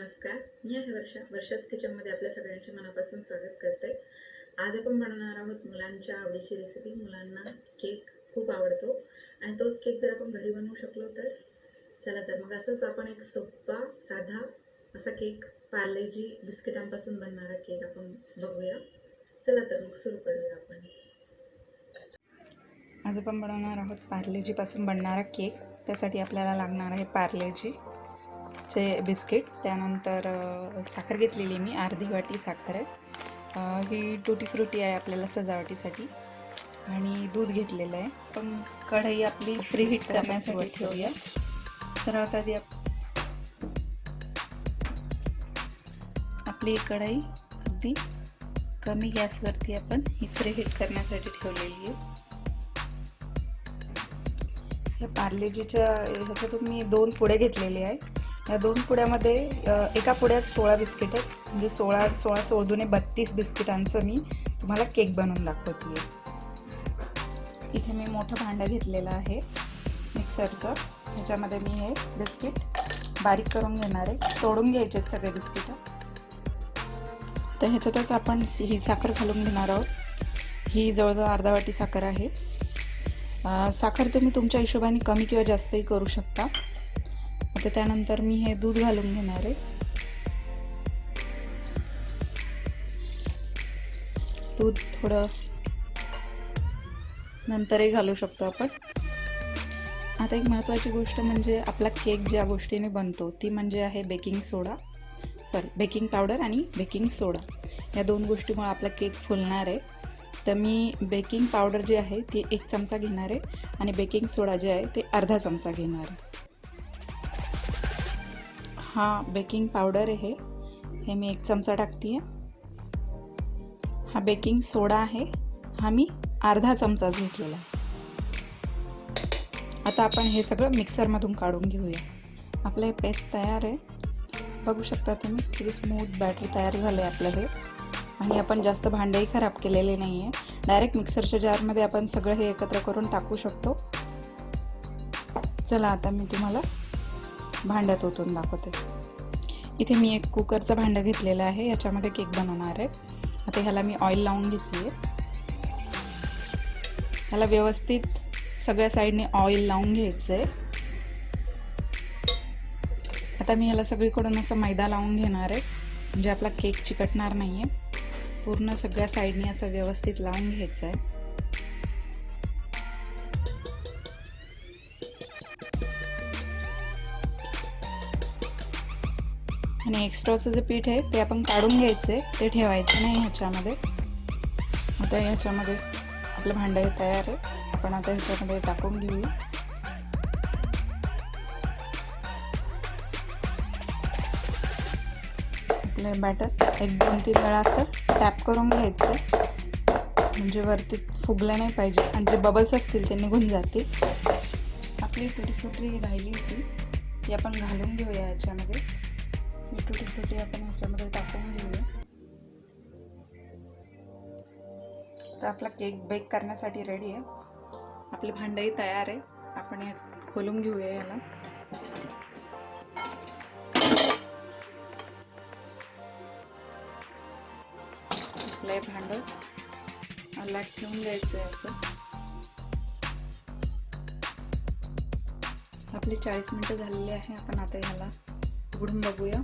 नमस्कार, मी आहे वर्षा. वर्षास किचनमध्ये आपल्या सगळ्यांचे मनापासून स्वागत करते. आज आपण बनवणार आहोत मुलांच्या आवडीची रेसिपी. मुलांना केक खूप आवडतो आणि तोच केक जर आपण घरी बनवू शकलो तर चला तर मग असंच आपण एक सोपा साधा असा केक पार्ले-जी बिस्किटांपासून बनणारा केक आपण बघूया. चला तर मग सुरू करूया आपण. आज आपण बनवणार आहोत पार्ले-जी पासून बनणारा केक. त्यासाठी आपल्याला लागणार आहे पार्ले-जी चे बिस्किट, त्यानंतर साखर घेतलेली मी अर्धी वाटी साखर आहे. ही टूटी फ्रूटी आहे आपल्याला सजावटीसाठी आणि दूध घेतलेलं आहे. पण कढई आपली फ्री हीट करण्यासाठी ठेवूया. सर्वात आधी आपली कढई अगदी कमी गॅसवरती आपण ही फ्री हीट करण्यासाठी ठेवलेली आहे. या पार्ले-जीच्या ह्याच्यातून मी 2 पुडे घेतलेले आहे. या 2 पुड्यामध्ये एका पुड्यात 16 बिस्किट आहेत, म्हणजे 16 दुने 32 बिस्किटांचं मी तुम्हाला केक बनवून दाखवते. इथे मी मोठं भांडं घेतलेलं आहे मिक्सरचं. ह्याच्यामध्ये मी हे बिस्किट बारीक करून घेणार आहे. तोडून घ्यायचे आहेत सगळे बिस्किट. तर ह्याच्यातच आपण ही साखर घालून घेणार आहोत. ही जवळजवळ अर्धा वाटी साखर आहे. साखर तुम्ही तुमच्या हिशोबाने कमी किंवा जास्तही करू शकता. आता त्यानंतर मी हे दूध घालून घेणार आहे. दूध थोडं नंतरही घालू शकतो आपण. आता एक महत्त्वाची गोष्ट म्हणजे आपला केक ज्या गोष्टीने बनतो ती म्हणजे आहे बेकिंग पावडर आणि बेकिंग सोडा. या 2 गोष्टीमुळे आपला केक फुलणार आहे. तर मी बेकिंग पावडर जी आहे ती 1 चमचा घेणार आहे आणि बेकिंग सोडा जे आहे ते अर्धा चमचा घेणार आहे. हा बेकिंग पावडर आहे, हे मी 1 चमचा टाकते आहे. हा बेकिंग सोडा आहे, हा मी अर्धा चमचा घेतलेला आहे. आता आपण हे सगळं मिक्सरमधून काढून घेऊया. आपलं हे पेस्ट तयार आहे. बघू शकता तुम्ही किती स्मूथ बॅटर तयार झालं आहे आपलं हे. आणि आपण जास्त भांडेही खराब केलेले नाही आहे. डायरेक्ट मिक्सरच्या जारमध्ये आपण सगळं हे एकत्र करून टाकू शकतो. चला आता मी तुम्हाला भांड्यात ओतून दाखवते. इथे मी एक कुकरचं भांडं घेतलेलं आहे, याच्यामध्ये केक बनवणार आहे. आता ह्याला मी ऑइल लावून घेतली आहे. ह्याला व्यवस्थित सगळ्या साईडने ऑइल लावून घ्यायचं आहे. आता मी ह्याला सगळीकडून असं मैदा लावून घेणार आहे, म्हणजे आपला केक चिकटणार नाही आहे. पूर्ण सगळ्या साईडने असं व्यवस्थित लावून घ्यायचं आहे. आणि एक्स्ट्राचं जे पीठ आहे ते आपण काढून घ्यायचं आहे, ते ठेवायचं नाही ह्याच्यामध्ये. आता ह्याच्यामध्ये आपलं भांडं तयार आहे. आपण आता ह्याच्यामध्ये टाकून घेऊया. आपलं बॅटर 1-2-3 वेळा असं टॅप करून घ्यायचं, म्हणजे वरती फुगलं नाही पाहिजे आणि जे बबल्स असतील ते निघून जातील. आपली टुटी फ्रुटी राहिली होती ती आपण घालून घेऊया ह्याच्यामध्ये. टुटी फ्रुटी आपण ह्याच्यामध्ये टाकून घेऊया. तर आपला केक बेक करण्यासाठी रेडी आहे. आपले भांडंही तयार आहे. आपण हे खोलून घेऊया याला. आपलं हे भांडं अलग ठेवून द्यायचं आहे असं. आपली 40 मिनिटं झालेली आहे. आपण आता ह्याला उघडून बघूया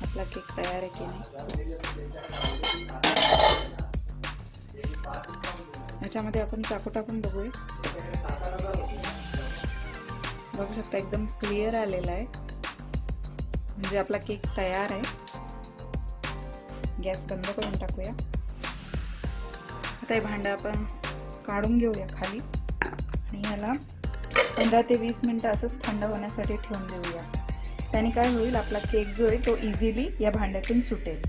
आपला केक तयार आहे की नाही. ह्याच्यामध्ये आपण चाकू टाकून बघूया. बघू शकता एकदम क्लिअर आलेला आहे, म्हणजे आपला केक तयार आहे. गॅस बंद करून टाकूया. आता हे भांडं आपण काढून घेऊया खाली आणि ह्याला 15 ते 20 मिनिटं असंच थंड होण्यासाठी ठेवून देऊया. त्याने काय होईल, आपला केक जो आहे तो इझिली या भांड्यातून सुटेल.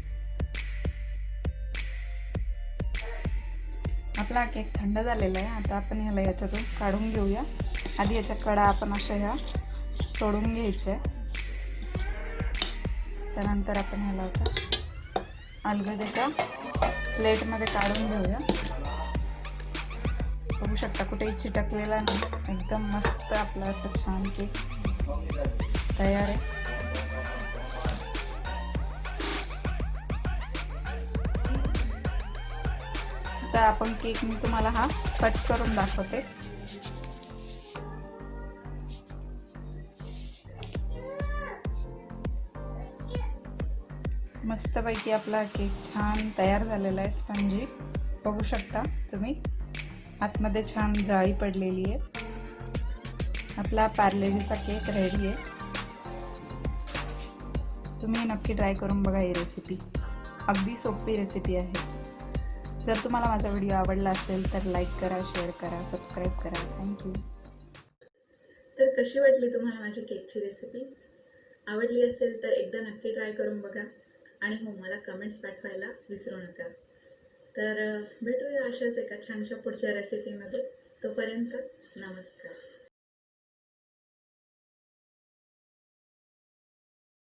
आपला केक थंड झालेला आहे. आता आपण ह्याला याच्यातून काढून घेऊया. आधी याच्या कडा आपण अशा ह्या सोडून घ्यायच्या. त्यानंतर आपण ह्याला आता अलगद एका प्लेटमध्ये काढून घेऊया. बघू शकता कुठेही चिटकलेला नाही, एकदम मस्त आपला असं छान केक तयार आहे. तर आपण केक मी तुम्हाला हा कट करून दाखवते. मस्तपैकी आपला केक छान तयार झालेला आहे. स्पंजी बघू शकता तुम्ही, आतमध्ये छान जाळी पडलेली आहे. आपला पार्लेजीचा केक रेडी आहे. तुम्ही नक्की ट्राय करून बघा ही रेसिपी. अगदी सोपी रेसिपी आहे. जर तुम्हाला माझा व्हिडिओ आवडला असेल तर लाईक करा, शेअर करा, सबस्क्राईब करा. थँक्यू. तर कशी वाटली तुम्हाला माझी केकची रेसिपी? आवडली असेल तर एकदा नक्की ट्राय करून बघा आणि हो, मला कमेंट्स पाठवायला विसरू नका. तर भेटूया अशाच एका छानशा पुढच्या रेसिपीमध्ये. तोपर्यंत नमस्कार.